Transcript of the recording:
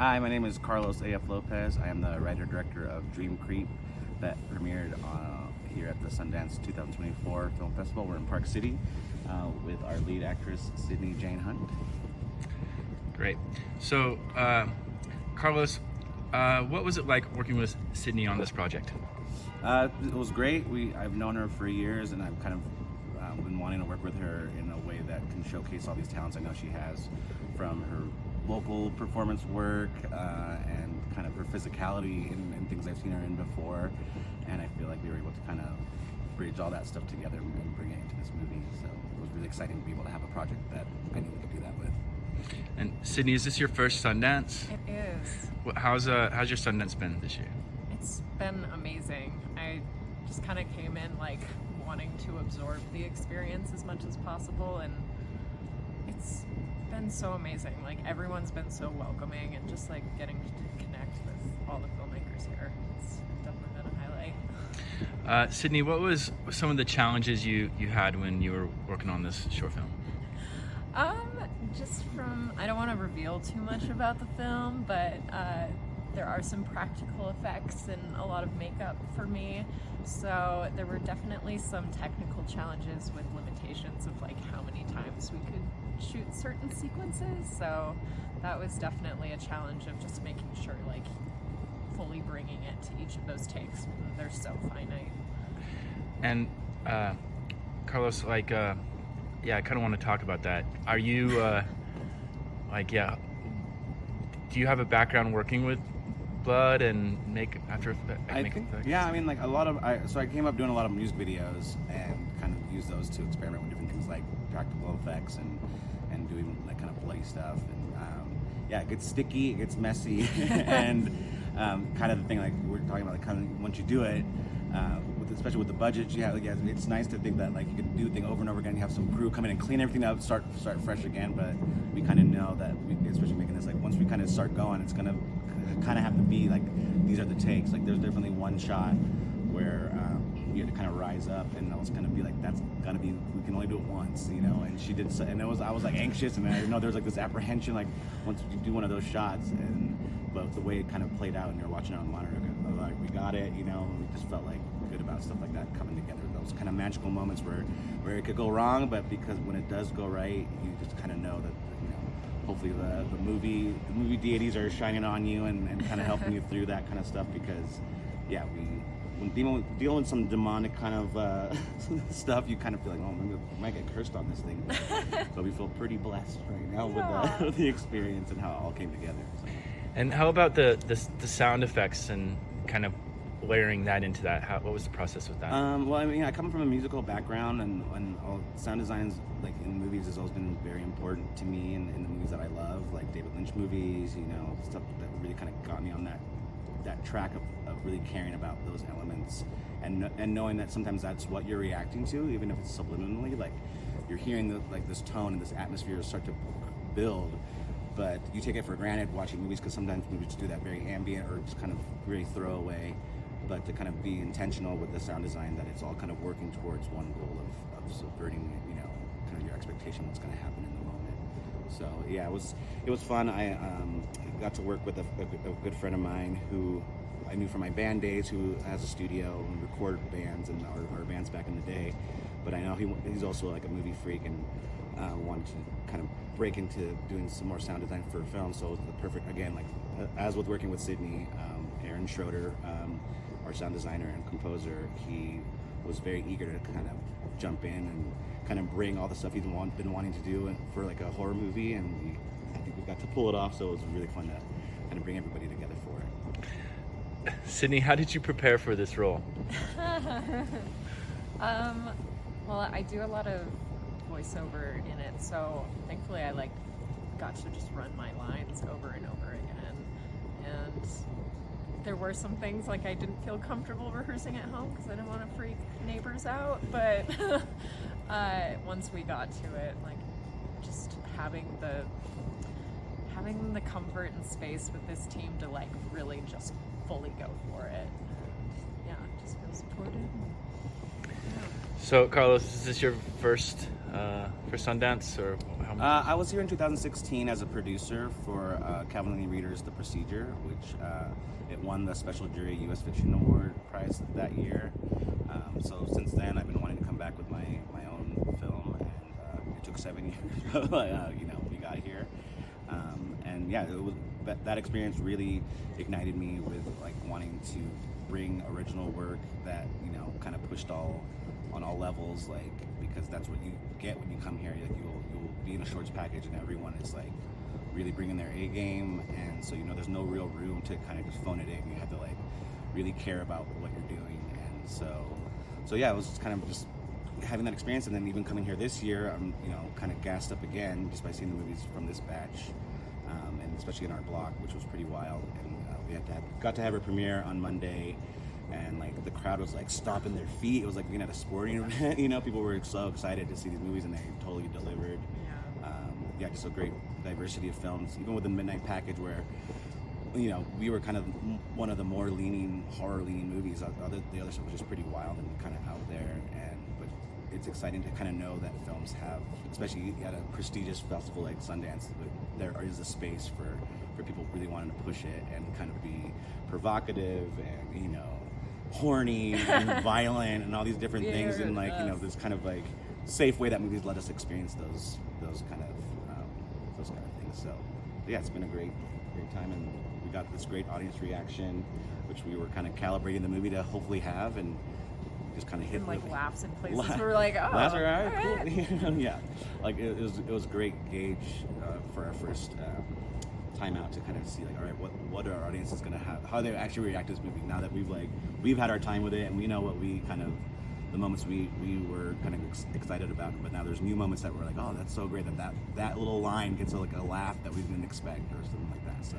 Hi, my name is Carlos AF Lopez. I am the writer-director of Dream Creep that premiered here at the Sundance 2024 Film Festival. We're in Park City with our lead actress, Sidney Jayne Hunt. Great. So, Carlos, what was it like working with Sidney on this project? It was great. I've known her for years, and I've kind of been wanting to work with her in a way that can showcase all these talents I know she has, from her local performance work and kind of her physicality in things I've seen her in before. And I feel like we were able to kind of bridge all that stuff together and bring it into this movie. So it was really exciting to be able to have a project that I knew we could do that with. And Sidney, is this your first Sundance? It is. How's your Sundance been this year? It's been amazing. I just kind of came in like wanting to absorb the experience as much as possible, and it's been so amazing. Like, everyone's been so welcoming, and just like getting to connect with all the filmmakers here, it's definitely been a highlight. Sidney, what was some of the challenges you had when you were working on this short film? Just from, I don't want to reveal too much about the film, but there are some practical effects and a lot of makeup for me. So there were definitely some technical challenges with limitations of like how many times we could shoot certain sequences. So that was definitely a challenge of just making sure like fully bringing it to each of those takes. They're so finite. And Carlos, like, yeah, I kind of want to talk about that. Are you, do you have a background working with blood and After Effects? Yeah, I mean, like so I came up doing a lot of music videos and kind of used those to experiment with different things like practical effects and doing like kind of bloody stuff. And yeah, it gets sticky, it gets messy, and kind of the thing like we're talking about, like kind of once you do it, especially with the budget you have, like, yeah, it's nice to think that like you can do the thing over and over again. You have some crew come in and clean everything up, start fresh again. But we kind of know that, especially making this, like once we kind of start going, it's gonna kind of have to be like these are the takes. Like there's definitely one shot where you have to kind of rise up, and I was gonna be like, that's gonna be, we can only do it once, you know. And she did, and I was like anxious, and I know there's like this apprehension, like once you do one of those shots, but the way it kind of played out, and you're watching it on the monitor, I was like, we got it, you know. We just felt like good about stuff like that coming together. Those kind of magical moments where it could go wrong, but because when it does go right, you just kind of know that, you know, hopefully the movie deities are shining on you and kind of helping you through that kind of stuff. Because yeah, when dealing with some demonic kind of stuff, you kind of feel like, oh, maybe I might get cursed on this thing. So we feel pretty blessed right now with the experience and how it all came together. So. And how about the sound effects and kind of layering that into that? What was the process with that? Well, I mean, I come from a musical background, and all sound design, like in movies, has always been very important to me. In the movies that I love, like David Lynch movies, you know, stuff that really kind of got me on that track of really caring about those elements, and knowing that sometimes that's what you're reacting to, even if it's subliminally. Like you're hearing this tone and this atmosphere start to build. But you take it for granted watching movies, because sometimes movies do that very ambient or just kind of very throwaway. But to kind of be intentional with the sound design, that it's all kind of working towards one goal of subverting, you know, kind of your expectation, what's going to happen in the moment. So yeah, it was fun. I got to work with a good friend of mine who I knew from my band days, who has a studio and recorded bands and our bands back in the day. But I know he's also like a movie freak and wanted to kind of break into doing some more sound design for film. So it was the perfect, again, like as with working with Sidney, Aaron Schroeder, our sound designer and composer, he was very eager to kind of jump in and kind of bring all the stuff he's been wanting to do for like a horror movie, and I think we got to pull it off. So it was really fun to kind of bring everybody together for it. Sidney, how did you prepare for this role? Well, I do a lot of voiceover in it, so thankfully I got to just run my lines over and over again. And there were some things like I didn't feel comfortable rehearsing at home because I didn't want to freak neighbors out, but once we got to it, like just having the comfort and space with this team to like really just fully go for it, yeah, just feel supported. So Carlos, is this your first for Sundance, or how much? I was here in 2016 as a producer for Calvin Lee Reader's The Procedure, which it won the Special Jury U.S. Fiction Award prize that year. So since then, I've been wanting to come back with my own film, and it took 7 years, but we got here. And yeah, it was, that experience really ignited me with like wanting to bring original work that kind of pushed on all levels, like, because that's what you get when you come here. Like you'll be in a shorts package and everyone is like really bringing their A game, and so there's no real room to kind of just phone it in. You have to like really care about what you're doing, and so yeah, it was kind of just having that experience, and then even coming here this year, I'm kind of gassed up again just by seeing the movies from this batch, and especially in our block, which was pretty wild. And we got to have a premiere on Monday, and like the crowd was like stomping their feet. It was like being at a sporting event. People were so excited to see these movies, and they totally delivered. Yeah, just a great diversity of films, even with the midnight package, where we were kind of one of the more horror leaning movies. The other stuff was just pretty wild and kind of out there, but it's exciting to kind of know that films have, especially at a prestigious festival like Sundance, there is a space for people really wanting to push it and kind of be provocative and horny and violent and all these different things, and like this kind of like safe way that movies let us experience those kind of things. So yeah, it's been a great time, and we got this great audience reaction, which we were kind of calibrating the movie to hopefully have, and just kind of hit and like laughs in places where we're like, oh, laughs are all right, cool. Yeah, like it was a great gauge for our first time out to kind of see like, all right, what our audience is gonna have, how they actually react to this movie now that we've had our time with it, and we know what we kind of, the moments we were kind of excited about, but now there's new moments that we're like, oh, that's so great that little line gets like a laugh that we didn't expect or something like that. So